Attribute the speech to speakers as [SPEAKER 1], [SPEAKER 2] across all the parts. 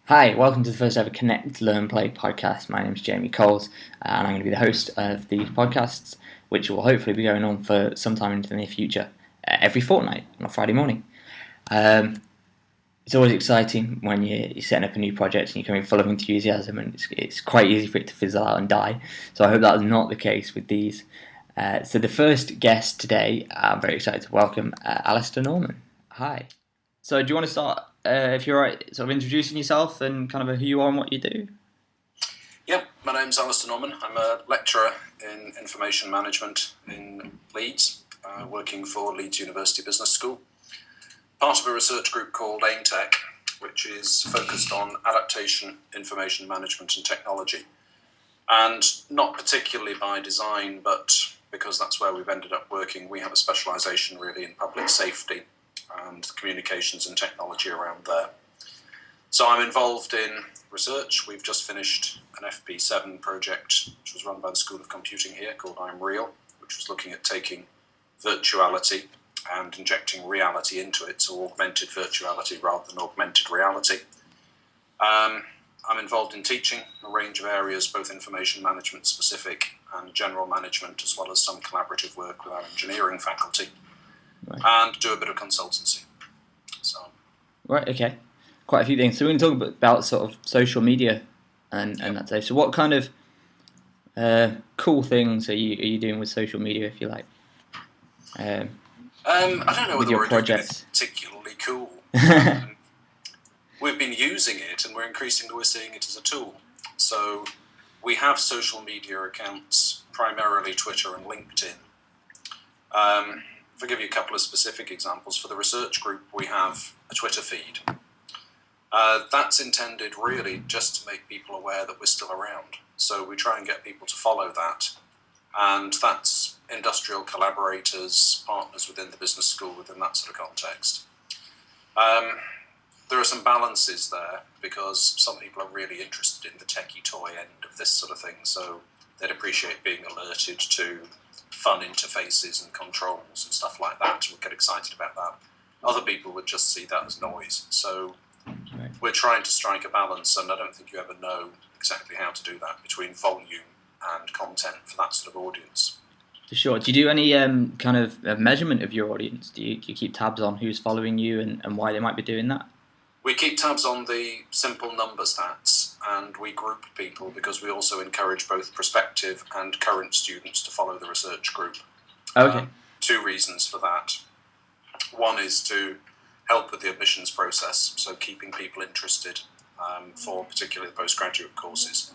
[SPEAKER 1] Hi, welcome to the first ever Connect, Learn, Play podcast. My name is Jamie Coles, and I'm going to be the host of these podcasts, which will hopefully be going on for some time into the near future, every fortnight on a Friday morning. It's always exciting when you're setting up a new project and you're coming full of enthusiasm, and it's quite easy for it to fizzle out and die. So I hope that is not the case with these. So the first guest today, I'm very excited to welcome Alistair Norman. Hi. So do you want to start, if you're right, sort of introducing yourself and kind of who you are and what you do?
[SPEAKER 2] Yep, my name's Alistair Norman. I'm a lecturer in information management in Leeds, working for Leeds University Business School. Part of a research group called AIMTech, which is focused on adaptation, information management and technology. And not particularly by design, but because that's where we've ended up working, we have a specialisation really in public safety and communications and technology around there. So I'm involved in research. We've just finished an FP7 project, which was run by the School of Computing here, called I'm Real, which was looking at taking virtuality and injecting reality into it, so augmented virtuality rather than augmented reality. I'm involved in teaching a range of areas, both information management specific and general management, as well as some collaborative work with our engineering faculty. Right. And do a bit of consultancy.
[SPEAKER 1] Right, okay. Quite a few things. So we're going to talk about sort of social media and that type. So what kind of cool things are you doing with social media, if you like?
[SPEAKER 2] I don't know whether we're doing anything particularly cool. We've been using it, and we're seeing it as a tool. So we have social media accounts, primarily Twitter and LinkedIn. If I give you a couple of specific examples, for the research group, we have a Twitter feed. That's intended really just to make people aware that we're still around. So we try and get people to follow that. And that's industrial collaborators, partners within the business school, within that sort of context. There are some balances there because some people are really interested in the techie toy end of this sort of thing. So they'd appreciate being alerted to fun interfaces and controls and stuff like that. We'll get excited about that. Other people would just see that as noise. So we're trying to strike a balance, and I don't think you ever know exactly how to do that between volume and content for that sort of audience.
[SPEAKER 1] For sure. Do you do any kind of measurement of your audience? Do you keep tabs on who's following you and why they might be doing that?
[SPEAKER 2] We keep tabs on the simple number stats, and we group people because we also encourage both prospective and current students to follow the research group.
[SPEAKER 1] Okay.
[SPEAKER 2] Two reasons for that. One is to help with the admissions process, so keeping people interested for particularly the postgraduate courses,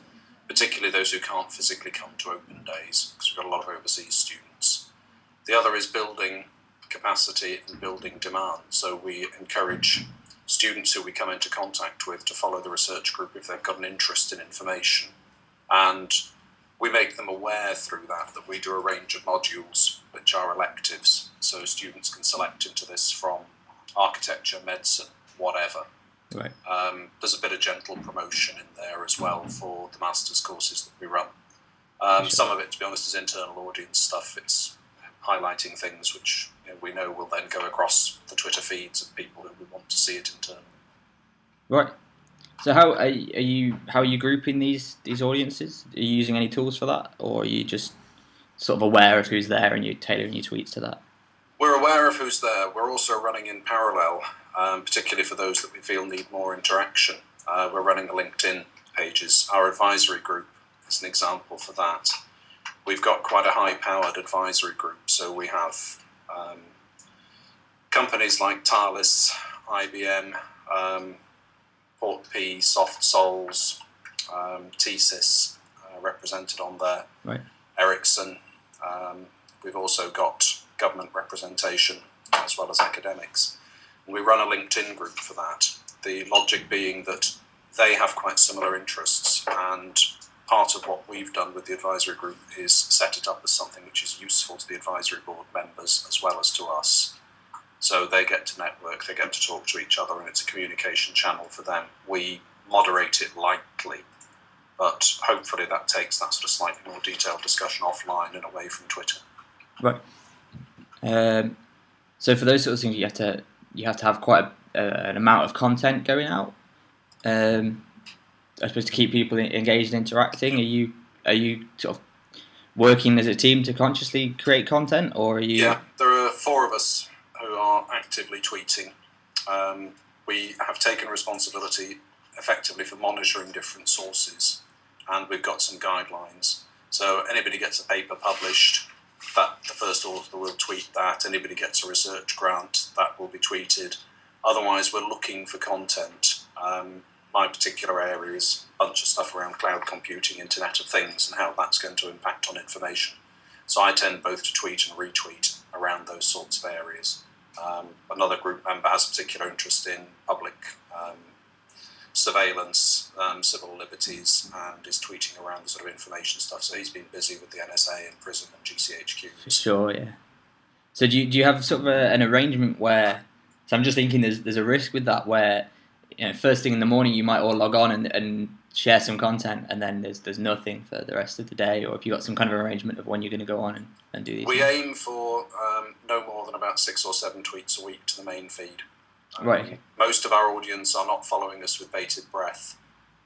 [SPEAKER 2] particularly those who can't physically come to open days, because we've got a lot of overseas students. The other is building capacity and building demand, so we encourage students who we come into contact with to follow the research group if they've got an interest in information. And we make them aware through that we do a range of modules which are electives, so students can select into this from architecture, medicine, whatever.
[SPEAKER 1] Right.
[SPEAKER 2] There's a bit of gentle promotion in there as well for the master's courses that we run. Sure. Some of it, to be honest, is internal audience stuff. It's highlighting things which we know will then go across the Twitter feeds of people who we want to see it internally.
[SPEAKER 1] Right. So how are you grouping these audiences? Are you using any tools for that, or are you just sort of aware of who's there and you're tailoring your tweets to that?
[SPEAKER 2] We're aware of who's there. We're also running in parallel, particularly for those that we feel need more interaction. We're running the LinkedIn pages. Our advisory group is an example for that. We've got quite a high-powered advisory group, so we have companies like Thales, IBM, Port P, Soft Souls, TSYS represented on there,
[SPEAKER 1] right.
[SPEAKER 2] Ericsson. We've also got government representation as well as academics. And we run a LinkedIn group for that, the logic being that they have quite similar interests, and part of what we've done with the advisory group is set it up as something which is useful to the advisory board members as well as to us. So they get to network, they get to talk to each other, and it's a communication channel for them. We moderate it lightly, but hopefully that takes that sort of slightly more detailed discussion offline and away from Twitter.
[SPEAKER 1] Right. So for those sort of things, you have to have quite an amount of content going out. I suppose to keep people engaged and interacting? Are you sort of working as a team to consciously create content, or are you?
[SPEAKER 2] Yeah, there are 4 of us who are actively tweeting. We have taken responsibility effectively for monitoring different sources, and we've got some guidelines. So anybody gets a paper published, that the first author will tweet that. Anybody gets a research grant, that will be tweeted. Otherwise, we're looking for content. My particular area is a bunch of stuff around cloud computing, Internet of Things, and how that's going to impact on information. So I tend both to tweet and retweet around those sorts of areas. Another group member has a particular interest in public surveillance, civil liberties, and is tweeting around the sort of information stuff. So he's been busy with the NSA and PRISM and GCHQ.
[SPEAKER 1] For sure, yeah. So do you have sort of an arrangement where? So I'm just thinking there's a risk with that where, first thing in the morning you might all log on and share some content, and then there's nothing for the rest of the day, or if you've got some kind of arrangement of when you're going to go on and do these.
[SPEAKER 2] We aim for no more than about 6 or 7 tweets a week to the main feed.
[SPEAKER 1] Right. Okay.
[SPEAKER 2] Most of our audience are not following us with bated breath.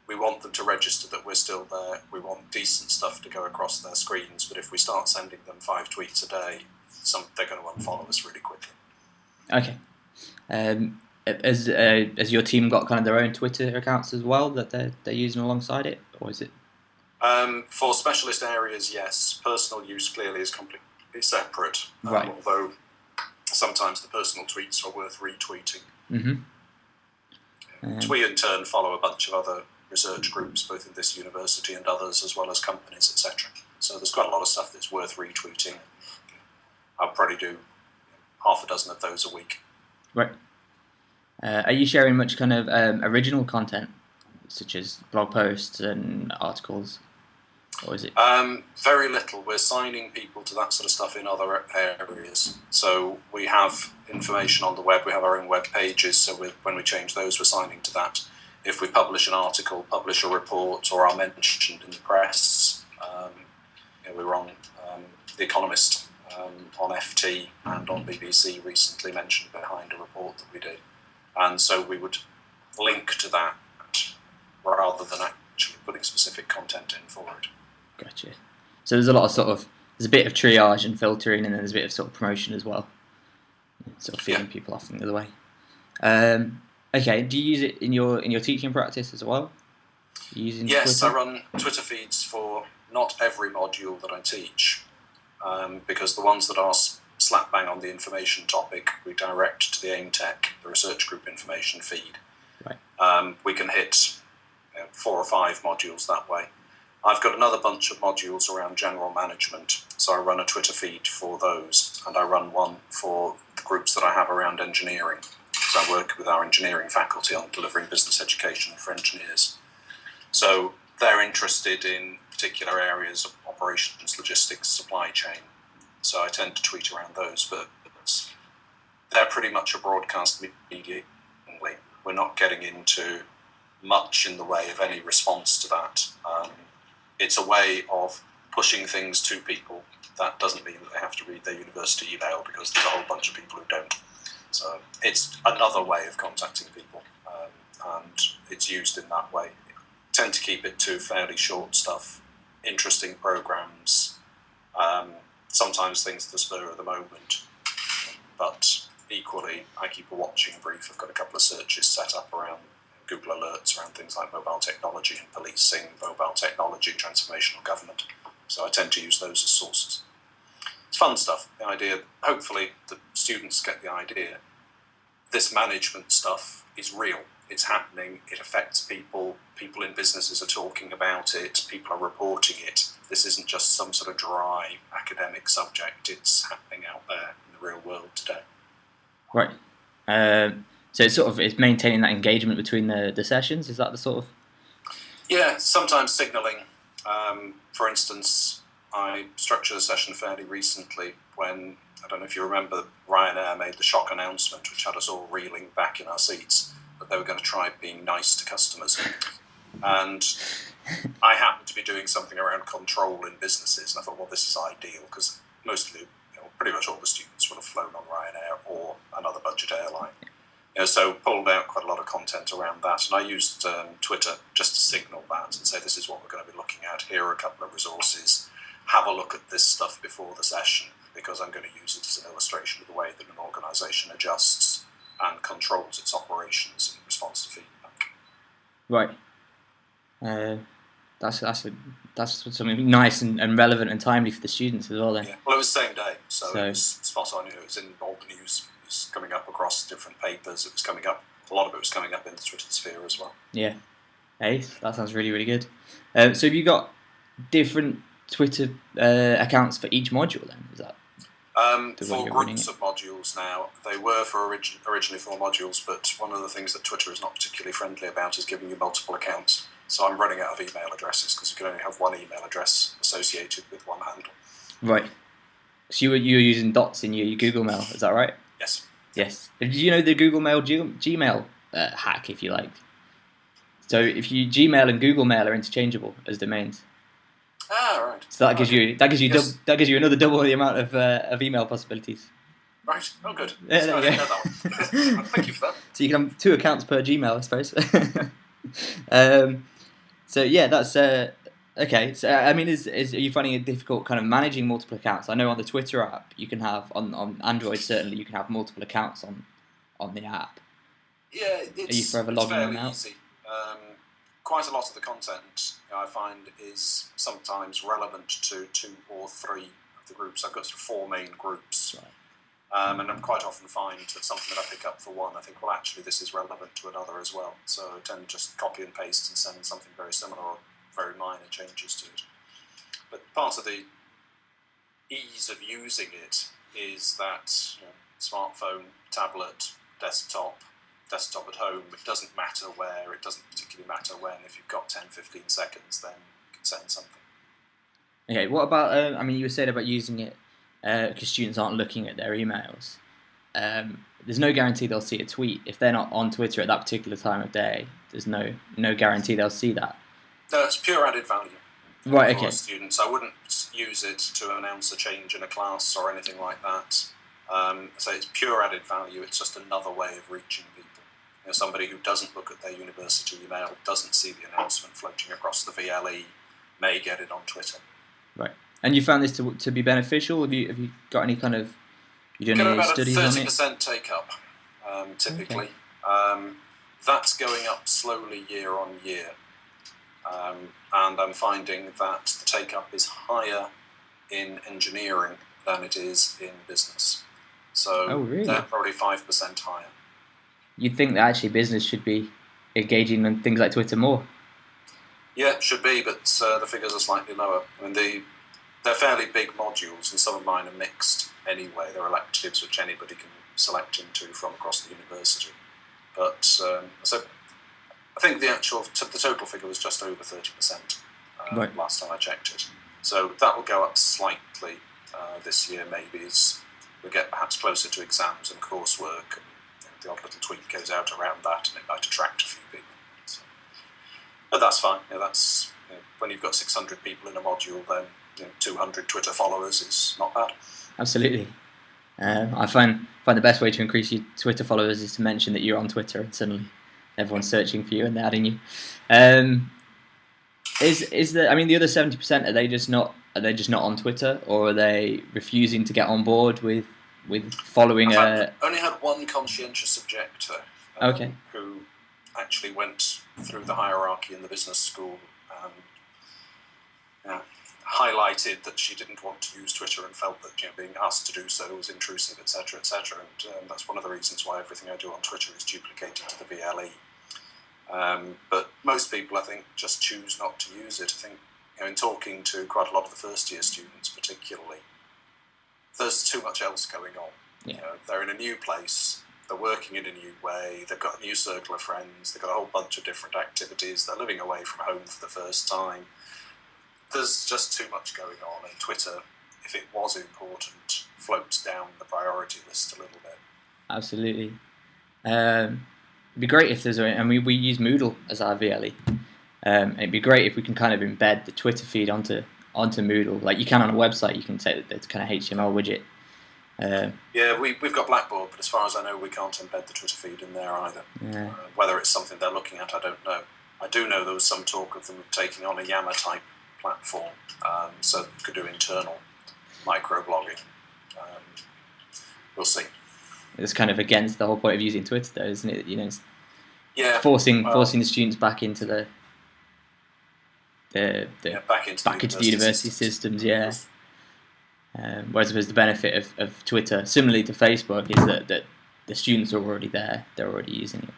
[SPEAKER 2] We want them to register that we're still there. We want decent stuff to go across their screens, but if we start sending them 5 tweets a day, they're going to unfollow us really quickly.
[SPEAKER 1] Okay. Has your team got kind of their own Twitter accounts as well that they're using alongside it, or is it?
[SPEAKER 2] For specialist areas, yes. Personal use clearly is completely separate.
[SPEAKER 1] Right.
[SPEAKER 2] Although sometimes the personal tweets are worth retweeting.
[SPEAKER 1] Mm-hmm.
[SPEAKER 2] We in turn follow a bunch of other research groups, both in this university and others, as well as companies, etc. So there's quite a lot of stuff that's worth retweeting. I'll probably do half a dozen of those a week.
[SPEAKER 1] Right. Are you sharing much kind of original content, such as blog posts and articles, or is it?
[SPEAKER 2] Very little. We're signing people to that sort of stuff in other areas. So we have information on the web. We have our own web pages. So when we change those, we're signing to that. If we publish an article, publish a report, or are mentioned in the press, we were on The Economist, on FT, and on BBC recently mentioned behind a report that we did. And so we would link to that rather than actually putting specific content in for it.
[SPEAKER 1] Gotcha. So there's a lot of there's a bit of triage and filtering, and then there's a bit of sort of promotion as well, sort of feeding people off the other way. Okay. Do you use it in your teaching practice as well?
[SPEAKER 2] Yes,
[SPEAKER 1] Twitter?
[SPEAKER 2] I run Twitter feeds for not every module that I teach, because the ones that are slap bang on the information topic, we direct to the AIM-Tech, the research group information feed.
[SPEAKER 1] Right.
[SPEAKER 2] We can hit 4 or 5 modules that way. I've got another bunch of modules around general management, so I run a Twitter feed for those, and I run one for the groups that I have around engineering. So I work with our engineering faculty on delivering business education for engineers. So they're interested in particular areas of operations, logistics, supply chain. So I tend to tweet around those, but they're pretty much a broadcast media. We're not getting into much in the way of any response to that. It's a way of pushing things to people. That doesn't mean that they have to read their university email, because there's a whole bunch of people who don't. So it's another way of contacting people, and it's used in that way. I tend to keep it to fairly short stuff, interesting programs, sometimes things at the spur of the moment, but equally I keep a watching brief. I've got a couple of searches set up around Google Alerts around things like mobile technology and policing, mobile technology, transformational government. So I tend to use those as sources. It's fun stuff. The idea, hopefully the students get the idea. This management stuff is real. It's happening. It affects people. People in businesses are talking about it. People are reporting it. This isn't just some sort of dry academic subject. It's happening out there in the real world today.
[SPEAKER 1] Right. So it's maintaining that engagement between the sessions. Is that the sort of?
[SPEAKER 2] Yeah, sometimes signalling. For instance, I structured a session fairly recently when, I don't know if you remember, Ryanair made the shock announcement, which had us all reeling back in our seats, that they were going to try being nice to customers. And I happened to be doing something around control in businesses, and I thought, well, this is ideal, because mostly, pretty much all the students would have flown on Ryanair or another budget airline. So pulled out quite a lot of content around that, and I used Twitter just to signal that and say, this is what we're going to be looking at. Here are a couple of resources. Have a look at this stuff before the session, because I'm going to use it as an illustration of the way that an organisation adjusts and controls its operations in response to feedback.
[SPEAKER 1] Right. That's something nice and relevant and timely for the students as well. Then.
[SPEAKER 2] Yeah. Well, it was the same day, so it was spot on. It was in all the news. It was coming up across different papers. It was coming up. A lot of it was coming up in the Twitter sphere as well.
[SPEAKER 1] Yeah. Hey, that sounds really, really good. So have you got different Twitter accounts for each module then? Is that
[SPEAKER 2] for groups of modules now? They were for originally 4 modules, but one of the things that Twitter is not particularly friendly about is giving you multiple accounts. So I'm running out of email addresses because you can only have one email address associated with one handle.
[SPEAKER 1] Right. So you were using dots in your Google Mail, is that right?
[SPEAKER 2] Yes.
[SPEAKER 1] Yes. Did you know the Google Mail Gmail hack, if you like? So if you Gmail and Google Mail are interchangeable as domains.
[SPEAKER 2] Ah, right.
[SPEAKER 1] So that gives you another double the amount of email possibilities.
[SPEAKER 2] Right. Oh, good.
[SPEAKER 1] Yeah,
[SPEAKER 2] So I didn't know that one. Thank you for that.
[SPEAKER 1] So you can have 2 accounts per Gmail, I suppose. So yeah, that's okay. So I mean, are you finding it difficult kind of managing multiple accounts? I know on the Twitter app you can have on Android certainly you can have multiple accounts on the app.
[SPEAKER 2] Yeah,
[SPEAKER 1] Are you forever logging in and out?
[SPEAKER 2] easy. Quite a lot of the content I find is sometimes relevant to 2 or 3 of the groups. I've got sort of 4 main groups.
[SPEAKER 1] Right.
[SPEAKER 2] And I quite often find that something that I pick up for one, I think, well, actually, this is relevant to another as well. So I tend to just copy and paste and send something very similar or very minor changes to it. But part of the ease of using it is that smartphone, tablet, desktop at home, it doesn't matter where, it doesn't particularly matter when. If you've got 10, 15 seconds, then you can send something.
[SPEAKER 1] Okay, what about, I mean, you were saying about using it because students aren't looking at their emails. There's no guarantee they'll see a tweet. If they're not on Twitter at that particular time of day, there's no guarantee they'll see that.
[SPEAKER 2] No, it's pure added value.
[SPEAKER 1] Right, okay.
[SPEAKER 2] For students. I wouldn't use it to announce a change in a class or anything like that. So it's pure added value. It's just another way of reaching people. Somebody who doesn't look at their university email, doesn't see the announcement floating across the VLE, may get it on Twitter.
[SPEAKER 1] Right. And you found this to be beneficial? Have you got any kind of... You doing any studies on it?
[SPEAKER 2] About a 30% take up, typically. Okay. That's going up slowly year on year. And I'm finding that the take up is higher in engineering than it is in business. So they're probably 5% higher.
[SPEAKER 1] You'd think that actually business should be engaging in things like Twitter more.
[SPEAKER 2] Yeah, it should be, but the figures are slightly lower. I mean, they're fairly big modules, and some of mine are mixed anyway. They're electives which anybody can select into from across the university. But so I think the total figure was just over 30% last time I checked it. So that will go up slightly this year, maybe, as we get perhaps closer to exams and coursework. And the odd little tweet goes out around that, and it might attract a few people. So, but that's fine. That's when you've got 600 people in a module, then 200 Twitter followers is not bad. Absolutely.
[SPEAKER 1] I find the best way to increase your Twitter followers is to mention that you're on Twitter, and suddenly everyone's searching for you and they're adding you. Is there? I mean, the other 70%, are they just not on Twitter, or are they refusing to get on board with following?
[SPEAKER 2] Only had one conscientious objector. Who actually went through the hierarchy in the business school and highlighted that she didn't want to use Twitter and felt that being asked to do so was intrusive, etc., etc. And that's one of the reasons why everything I do on Twitter is duplicated to the VLE. But most people, I think, just choose not to use it. I think, in talking to quite a lot of the first-year students particularly, there's too much else going on.
[SPEAKER 1] Yeah.
[SPEAKER 2] They're in a new place, they're working in a new way, they've got a new circle of friends, they've got a whole bunch of different activities, they're living away from home for the first time. There's just too much going on, and Twitter, if it was important, floats down the priority list a little bit.
[SPEAKER 1] Absolutely. It'd be great if there's we use Moodle as our VLE. It'd be great if we can kind of embed the Twitter feed onto Moodle, like you can on a website. You can say that it's kind of HTML widget,
[SPEAKER 2] Yeah, we've got Blackboard, but as far as I know, we can't embed the Twitter feed in there either.
[SPEAKER 1] Yeah.
[SPEAKER 2] Whether it's something they're looking at, I don't know. I do know there was some talk of them taking on a Yammer-type platform, so that you could do internal microblogging. We'll see.
[SPEAKER 1] It's kind of against the whole point of using Twitter, though, isn't it?
[SPEAKER 2] Yeah,
[SPEAKER 1] forcing the students back into the
[SPEAKER 2] back into the
[SPEAKER 1] university systems. Yeah. Whereas I suppose the benefit of Twitter, similarly to Facebook, is that the students are already there; they're already using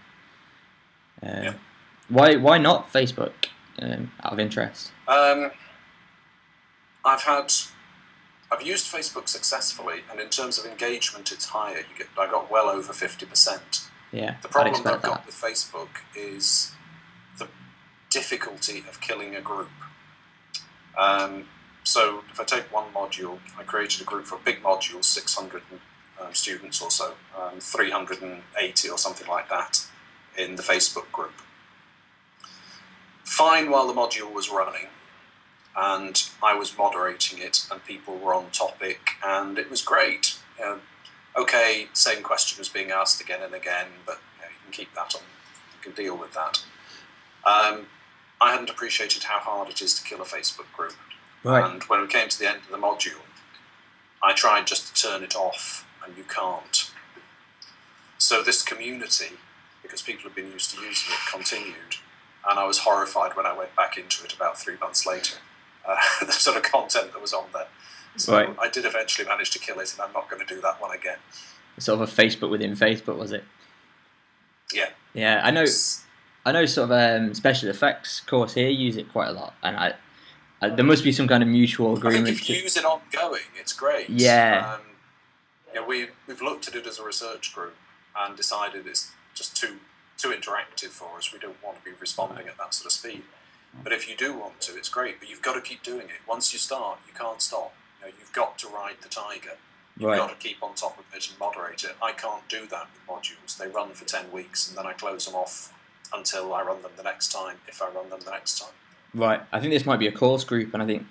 [SPEAKER 1] it. Why not Facebook? Out of interest.
[SPEAKER 2] I've used Facebook successfully, and in terms of engagement, it's higher. I got well over 50%.
[SPEAKER 1] Yeah.
[SPEAKER 2] The problem I've got with Facebook is the difficulty of killing a group. So if I take one module, I created a group for a big module, 600 students or so, 380 or something like that in the Facebook group. Fine while the module was running, and I was moderating it, and people were on topic, and it was great. Okay, same question was being asked again and again, but you can keep that on. You can deal with that. I hadn't appreciated how hard it is to kill a Facebook group.
[SPEAKER 1] Right.
[SPEAKER 2] And when we came to the end of the module, I tried just to turn it off, and you can't. So this community, because people have been used to using it, continued, and I was horrified when I went back into it about 3 months later. The sort of content that was on there. So
[SPEAKER 1] right.
[SPEAKER 2] I did eventually manage to kill it, and I'm not going to do that one again.
[SPEAKER 1] Sort of a Facebook within Facebook, was it?
[SPEAKER 2] Yeah.
[SPEAKER 1] Yeah, I know sort of special effects course here use it quite a lot, and there must be some kind of mutual agreement.
[SPEAKER 2] I think if you use it ongoing, it's great.
[SPEAKER 1] Yeah.
[SPEAKER 2] We've looked at it as a research group and decided it's just too interactive for us. We don't want to be responding at that sort of speed. But if you do want to, it's great. But you've got to keep doing it. Once you start, you can't stop. You've got to ride the tiger. You've got to keep on top of it and moderate it. I can't do that with modules. They run for 10 weeks, and then I close them off until I run them the next time, if I run them the next time.
[SPEAKER 1] Right. I think this might be a course group, and I think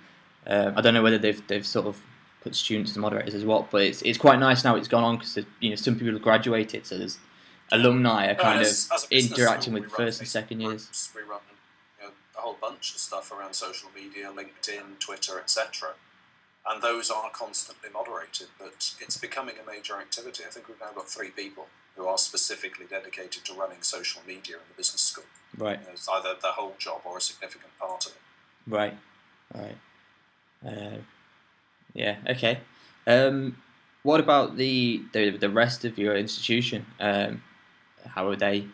[SPEAKER 1] I don't know whether they've sort of put students as moderators as well, but it's quite nice now it's gone on because some people have graduated, so there's alumni are kind of interacting with first and second years.
[SPEAKER 2] We run a whole bunch of stuff around social media, LinkedIn, Twitter, etc. And those are constantly moderated, but it's becoming a major activity. I think we've now got 3 people who are specifically dedicated to running social media in the business school.
[SPEAKER 1] Right.
[SPEAKER 2] It's either the whole job or a significant part of it.
[SPEAKER 1] Right. Yeah. Okay. What about the rest of your institution? How are they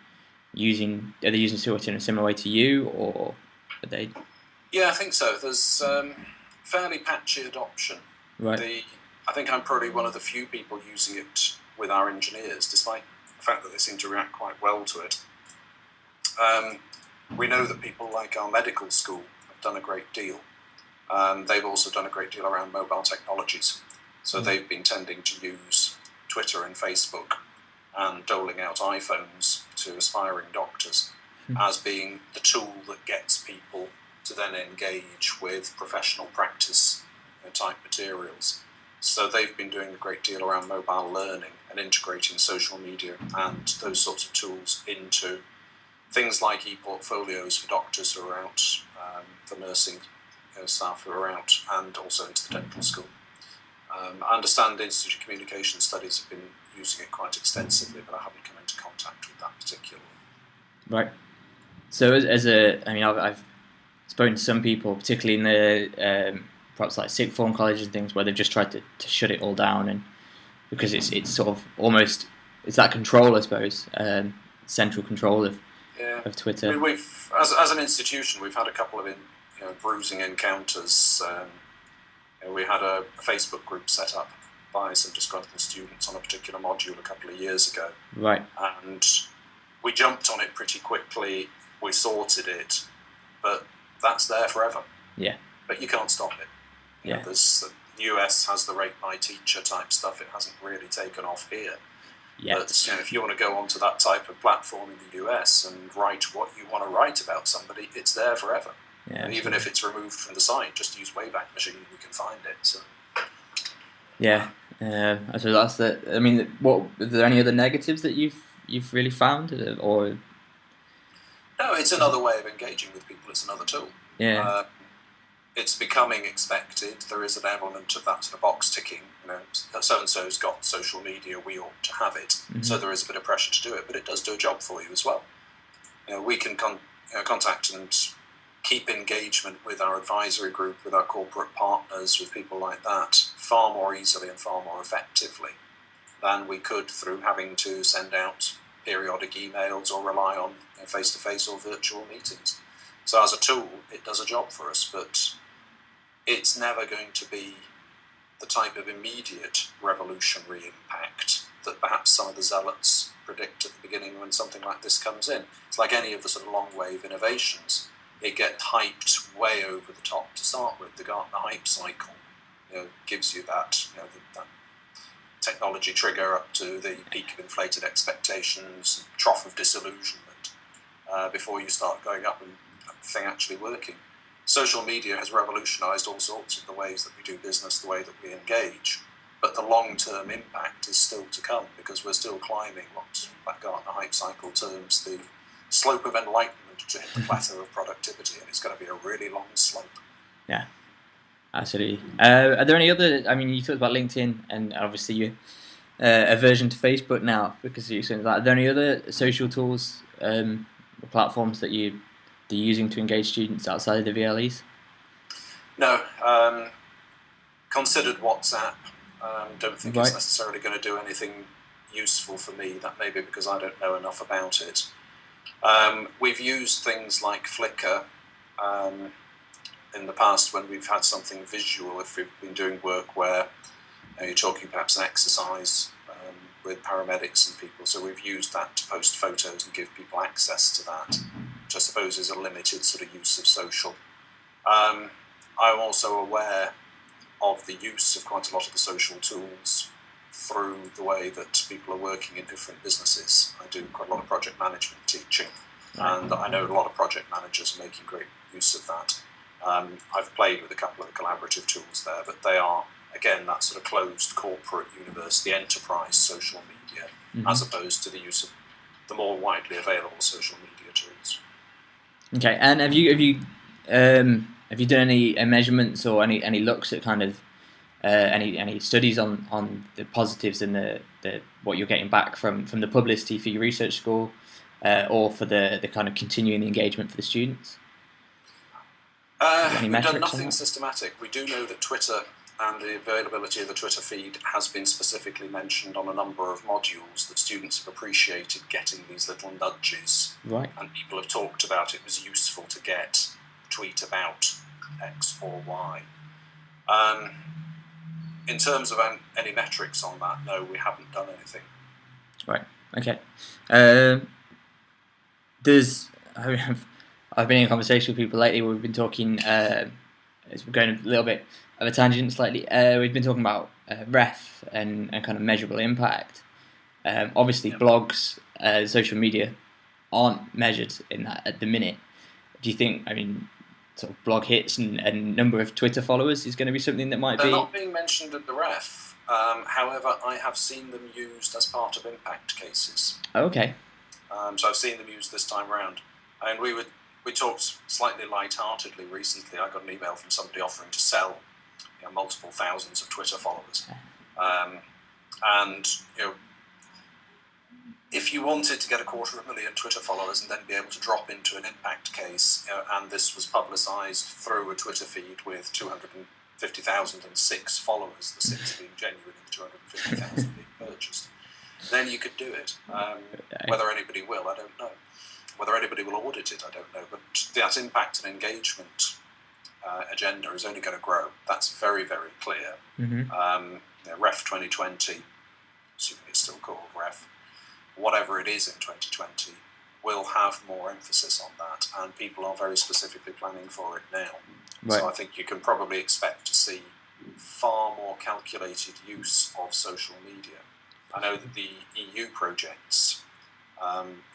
[SPEAKER 1] using? Are they using Twitter in a similar way to you, or are they?
[SPEAKER 2] Yeah, I think so. There's fairly patchy adoption.
[SPEAKER 1] Right.
[SPEAKER 2] I think I'm probably one of the few people using it with our engineers, despite the fact that they seem to react quite well to it. We know that people like our medical school have done a great deal. They've also done a great deal around mobile technologies. So they've been tending to use Twitter and Facebook and doling out iPhones to aspiring doctors as being the tool that gets people to then engage with professional practice type materials. So they've been doing a great deal around mobile learning and integrating social media and those sorts of tools into things like e-portfolios for doctors who are out, for nursing staff who are out, and also into the dental school. I understand the Institute of Communication Studies have been using it quite extensively, but I haven't come into contact with that particular one.
[SPEAKER 1] Right. So I've spoken to some people, particularly in the perhaps like sixth form colleges and things, where they've just tried to shut it all down, and because it's sort of almost it's that control, I suppose, central control of Twitter.
[SPEAKER 2] I mean, we've as an institution we've had a couple of bruising encounters. We had a Facebook group set up by some disgruntled students on a particular module a couple of years ago.
[SPEAKER 1] Right.
[SPEAKER 2] And we jumped on it pretty quickly. We sorted it, but that's there forever.
[SPEAKER 1] Yeah.
[SPEAKER 2] But you can't stop it.
[SPEAKER 1] Yeah.
[SPEAKER 2] The US has the rate my teacher type stuff. It hasn't really taken off here.
[SPEAKER 1] Yet.
[SPEAKER 2] But if you want to go onto that type of platform in the US and write what you want to write about somebody, it's there forever.
[SPEAKER 1] Yeah,
[SPEAKER 2] and even if it's removed from the site, just use Wayback Machine and you can find it. So.
[SPEAKER 1] Yeah, So that's the. I mean, what are there any other negatives that you've really found, or
[SPEAKER 2] No, it's
[SPEAKER 1] is it?
[SPEAKER 2] another way of engaging with people. It's another tool.
[SPEAKER 1] Yeah.
[SPEAKER 2] Uh, it's becoming expected. There is an element of that sort of box ticking. So and so's got social media. We ought to have it. So
[SPEAKER 1] Mm-hmm.
[SPEAKER 2] there is a bit of pressure to do it, but it does do a job for you as well. We can contact and keep engagement with our advisory group, with our corporate partners, with people like that, far more easily and far more effectively than we could through having to send out periodic emails or rely on face-to-face or virtual meetings. So as a tool, it does a job for us, but it's never going to be the type of immediate revolutionary impact that perhaps some of the zealots predict at the beginning when something like this comes in. It's like any of the sort of long wave innovations. It gets hyped way over the top to start with. The Gartner hype cycle gives you that, that technology trigger up to the peak of inflated expectations, trough of disillusionment, before you start going up and the thing actually working. Social media has revolutionised all sorts of the ways that we do business, the way that we engage, but the long-term impact is still to come because we're still climbing what that Gartner hype cycle terms the slope of enlightenment to hit the plateau of productivity, and it's going to be a really long slope.
[SPEAKER 1] Yeah. Absolutely. Are there any other? I mean, you talked about LinkedIn, and obviously you aversion to Facebook now because you're saying that. Are there any other social tools, or platforms that you're using to engage students outside of the VLEs?
[SPEAKER 2] No, considered WhatsApp. Don't think it's
[SPEAKER 1] Right.
[SPEAKER 2] necessarily going to do anything useful for me. That may be because I don't know enough about it. We've used things like Flickr in the past when we've had something visual, if we've been doing work where you're talking perhaps an exercise with paramedics and people, so we've used that to post photos and give people access to that, which I suppose is a limited sort of use of social. I'm also aware of the use of quite a lot of the social tools through the way that people are working in different businesses. I do quite a lot of project management teaching, and I know a lot of project managers are making great use of that. I've played with a couple of the collaborative tools there, but they are, again, that sort of closed corporate university enterprise social media, as opposed to the use of the more widely available social media tools.
[SPEAKER 1] Okay. And have you done any measurements or any looks at kind of any studies on the positives and the what you're getting back from the publicity for your research school, or for the kind of continuing the engagement for the students? Any
[SPEAKER 2] We've done
[SPEAKER 1] metrics on
[SPEAKER 2] nothing
[SPEAKER 1] that?
[SPEAKER 2] systematic. We do know that Twitter and the availability of the Twitter feed has been specifically mentioned on a number of modules, that students have appreciated getting these little nudges.
[SPEAKER 1] Right.
[SPEAKER 2] And people have talked about it was useful to get a tweet about X or Y. In terms of any metrics on that, no, we haven't done anything.
[SPEAKER 1] Right. Okay. I've been in conversation with people lately where we've been talking. It's going a little bit of a tangent slightly. We've been talking about ref and kind of measurable impact. Obviously, blogs, social media aren't measured in that at the minute. Do you think? I mean, sort of blog hits and number of Twitter followers is going to be something that might
[SPEAKER 2] They're
[SPEAKER 1] be.
[SPEAKER 2] not being mentioned at the ref. However, I have seen them used as part of impact cases.
[SPEAKER 1] Okay.
[SPEAKER 2] So I've seen them used this time round. And we talked slightly light-heartedly recently. I got an email from somebody offering to sell multiple thousands of Twitter followers. And if you wanted to get 250,000 Twitter followers and then be able to drop into an impact case, and this was publicised through a Twitter feed with 250,006 followers, the 6 being genuine and the 250,000 being purchased, then you could do it. Whether anybody will, I don't know. Whether anybody will audit it, I don't know. But that impact and engagement agenda is only going to grow. That's very, very clear. Ref 2020, assuming it's still called Ref, whatever it is in 2020, will have more emphasis on that, and people are very specifically planning for it now. Right. So I think you can probably expect to see far more calculated use of social media. I know that the EU projects,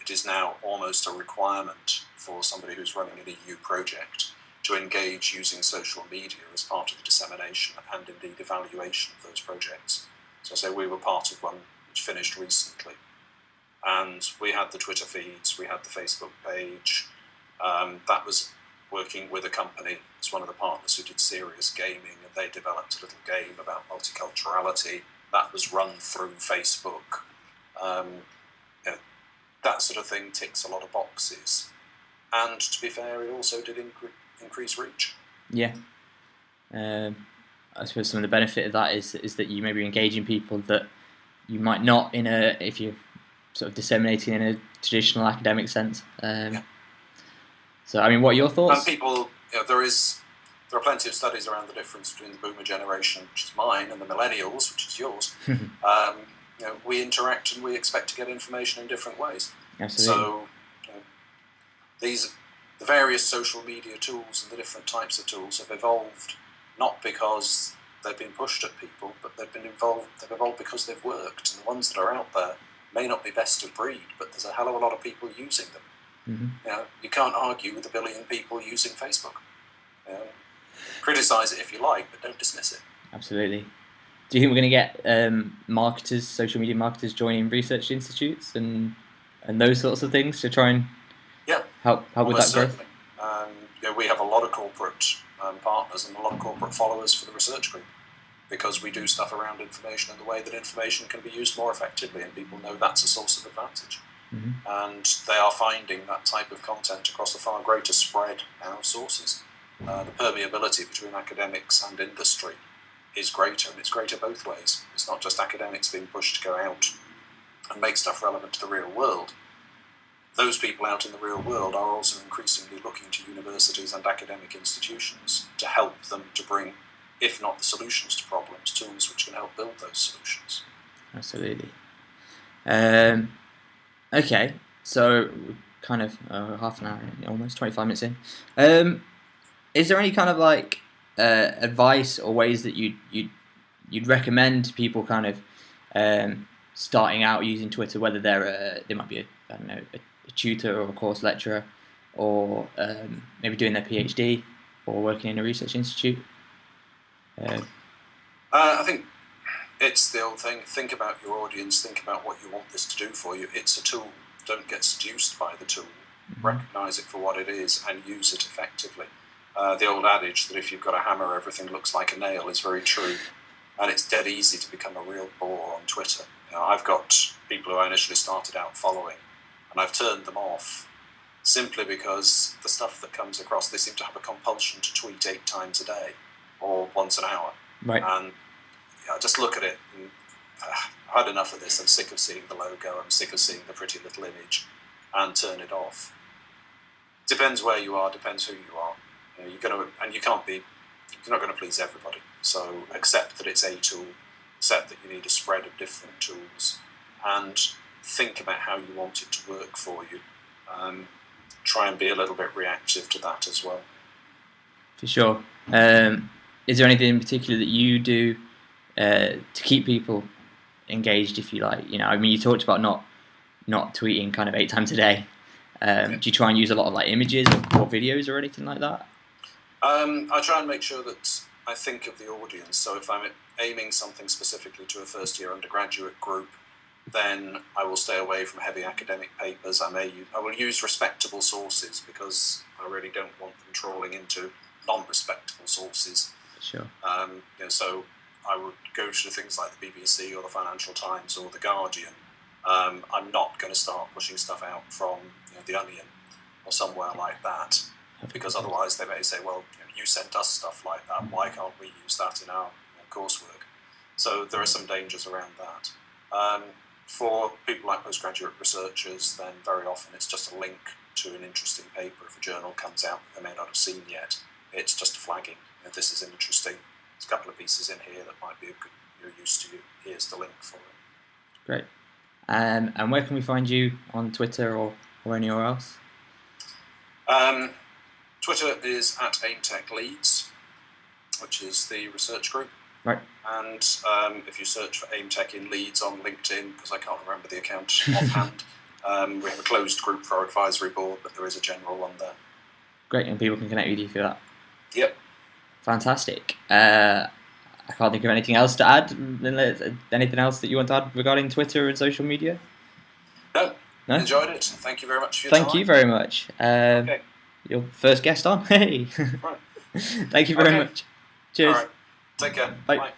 [SPEAKER 2] it is now almost a requirement for somebody who's running an EU project to engage using social media as part of the dissemination and indeed evaluation of those projects. So I say we were part of one which finished recently. And we had the Twitter feeds, we had the Facebook page. That was working with a company as one of the partners who did serious gaming, and they developed a little game about multiculturality that was run through Facebook. That sort of thing ticks a lot of boxes. And to be fair, it also did increase reach.
[SPEAKER 1] Yeah. I suppose some of the benefit of that is that you may be engaging people that you might not if you're sort of disseminating in a traditional academic sense. So, I mean, what are your thoughts?
[SPEAKER 2] And people, there are plenty of studies around the difference between the boomer generation, which is mine, and the millennials, which is yours. We interact and we expect to get information in different ways.
[SPEAKER 1] Absolutely.
[SPEAKER 2] So, the various social media tools and the different types of tools have evolved not because they've been pushed at people, but they've evolved because they've worked. And the ones that are out there may not be best of breed, but there's a hell of a lot of people using them.
[SPEAKER 1] Mm-hmm.
[SPEAKER 2] You can't argue with 1 billion people using Facebook. Criticise it if you like, but don't dismiss it.
[SPEAKER 1] Absolutely. Do you think we're going to get social media marketers joining research institutes and those sorts of things to try and help with that growth?
[SPEAKER 2] We have a lot of corporate partners and a lot of corporate followers for the research group, because we do stuff around information and the way that information can be used more effectively, and people know that's a source of advantage.
[SPEAKER 1] Mm-hmm.
[SPEAKER 2] And they are finding that type of content across a far greater spread now of sources. The permeability between academics and industry is greater, and it's greater both ways. It's not just academics being pushed to go out and make stuff relevant to the real world. Those people out in the real world are also increasingly looking to universities and academic institutions to help them to bring, if not the solutions to problems, tools which can help build those solutions.
[SPEAKER 1] Absolutely. Okay, so kind of half an hour, almost 25 minutes in. Is there any kind of advice or ways that you'd recommend people kind of starting out using Twitter, whether they might be a tutor or a course lecturer, or maybe doing their PhD or working in a research institute?
[SPEAKER 2] I think it's the old thing. Think about your audience. Think about what you want this to do for you. It's a tool. Don't get seduced by the tool.
[SPEAKER 1] Mm-hmm.
[SPEAKER 2] Recognise it for what it is and use it effectively. The old adage that if you've got a hammer, everything looks like a nail is very true. And it's dead easy to become a real bore on Twitter. I've got people who I initially started out following, and I've turned them off simply because the stuff that comes across, they seem to have a compulsion to tweet 8 times a day or once an hour.
[SPEAKER 1] Right.
[SPEAKER 2] And I just look at it and I've had enough of this. I'm sick of seeing the logo. I'm sick of seeing the pretty little image, and turn it off. Depends where you are. Depends who you are. You're not going to please everybody. So accept that it's a tool. Accept that you need a spread of different tools, and think about how you want it to work for you. Try and be a little bit reactive to that as well.
[SPEAKER 1] For sure. Is there anything in particular that you do to keep people engaged, if you like? You talked about not tweeting kind of 8 times a day. Do you try and use a lot of images or videos or anything like that?
[SPEAKER 2] I try and make sure that I think of the audience. So if I'm aiming something specifically to a first-year undergraduate group, then I will stay away from heavy academic papers. I will use respectable sources, because I really don't want them trawling into non-respectable sources.
[SPEAKER 1] Sure.
[SPEAKER 2] So I would go to things like the BBC or the Financial Times or the Guardian. I'm not going to start pushing stuff out from the Onion or somewhere like that, because otherwise they may say, well, you sent us stuff like that, why can't we use that in our coursework? So there are some dangers around that. For people like postgraduate researchers, then very often it's just a link to an interesting paper. If a journal comes out that they may not have seen yet, it's just flagging. If this is interesting, there's a couple of pieces in here that might be of good use to you. Here's the link for it.
[SPEAKER 1] Great. And where can we find you on Twitter or anywhere else?
[SPEAKER 2] Twitter is at AimTech Leeds, which is the research group.
[SPEAKER 1] Right.
[SPEAKER 2] And if you search for AimTech in Leeds on LinkedIn, because I can't remember the account offhand, we have a closed group for our advisory board, but there is a general one there.
[SPEAKER 1] Great, and people can connect with you through that.
[SPEAKER 2] Yep.
[SPEAKER 1] Fantastic. I I can't think of anything else to add. Anything else that you want to add regarding Twitter and social media?
[SPEAKER 2] No.
[SPEAKER 1] No?
[SPEAKER 2] Enjoyed it. Thank you very much for your time.
[SPEAKER 1] Thank you very much.
[SPEAKER 2] Okay.
[SPEAKER 1] Your first guest on. Hey.
[SPEAKER 2] Right.
[SPEAKER 1] Thank you very much. Cheers.
[SPEAKER 2] All right. Take care.
[SPEAKER 1] Bye.
[SPEAKER 2] Bye.